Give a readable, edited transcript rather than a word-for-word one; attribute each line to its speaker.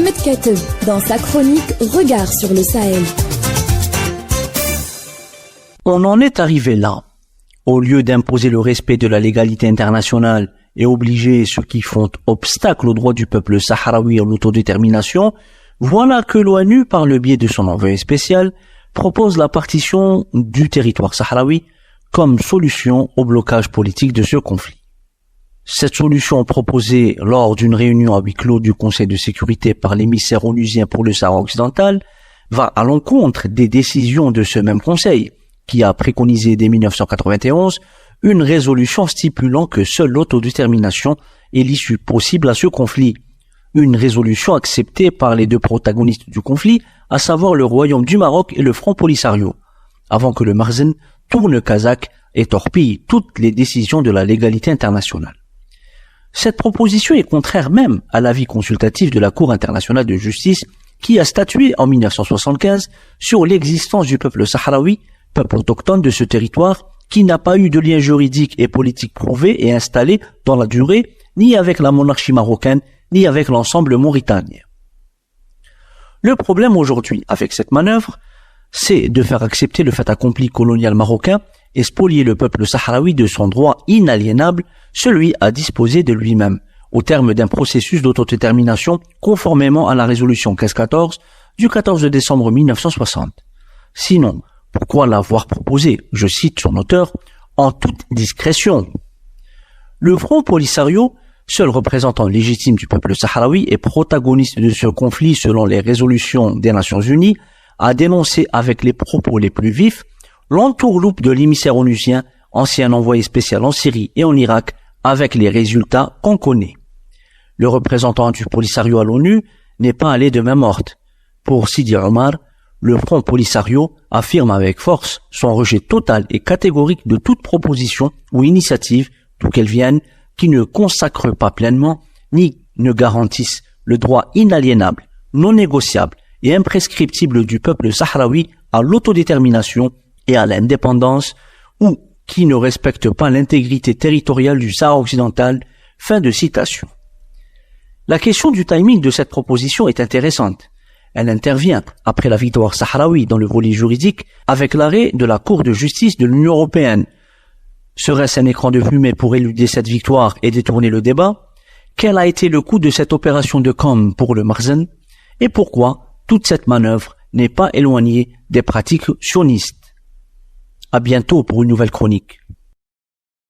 Speaker 1: Mohamed Kateb dans sa chronique Regard sur le Sahel.
Speaker 2: On en est arrivé là. Au lieu d'imposer le respect de la légalité internationale et obliger ceux qui font obstacle au droit du peuple sahraoui à l'autodétermination, voilà que l'ONU, par le biais de son envoyé spécial, propose la partition du territoire sahraoui comme solution au blocage politique de ce conflit. Cette solution proposée lors d'une réunion à huis clos du Conseil de sécurité par l'émissaire onusien pour le Sahara occidental va à l'encontre des décisions de ce même Conseil, qui a préconisé dès 1991 une résolution stipulant que seule l'autodétermination est l'issue possible à ce conflit. Une résolution acceptée par les deux protagonistes du conflit, à savoir le Royaume du Maroc et le Front Polisario, avant que le Marzen tourne kazakh et torpille toutes les décisions de la légalité internationale. Cette proposition est contraire même à l'avis consultatif de la Cour internationale de justice qui a statué en 1975 sur l'existence du peuple sahraoui, peuple autochtone de ce territoire qui n'a pas eu de lien juridique et politique prouvé et installé dans la durée ni avec la monarchie marocaine ni avec l'ensemble mauritanien. Le problème aujourd'hui avec cette manœuvre, c'est de faire accepter le fait accompli colonial marocain et spolier le peuple sahraoui de son droit inaliénable, celui à disposer de lui-même, au terme d'un processus d'autodétermination conformément à la résolution 1514 du 14 décembre 1960. Sinon, pourquoi l'avoir proposé, je cite son auteur, en toute discrétion? Le Front Polisario, seul représentant légitime du peuple sahraoui et protagoniste de ce conflit selon les résolutions des Nations Unies, a dénoncé avec les propos les plus vifs l'entourloupe de l'émissaire onusien, ancien envoyé spécial en Syrie et en Irak, avec les résultats qu'on connaît. Le représentant du Polisario à l'ONU n'est pas allé de main morte. Pour Sidi Omar, le Front Polisario affirme avec force son rejet total et catégorique de toute proposition ou initiative, d'où qu'elle vienne, qui ne consacre pas pleinement ni ne garantisse le droit inaliénable, non négociable et imprescriptible du peuple sahraoui à l'autodétermination et à l'indépendance, ou qui ne respecte pas l'intégrité territoriale du Sahara occidental. Fin de citation. La question du timing de cette proposition est intéressante. Elle intervient après la victoire sahraoui dans le volet juridique avec l'arrêt de la Cour de justice de l'Union européenne. Serait-ce un écran de fumée pour éluder cette victoire et détourner le débat? Quel a été le coût de cette opération de com pour le Marzen? Et pourquoi toute cette manœuvre n'est pas éloignée des pratiques sionistes? À bientôt pour une nouvelle chronique.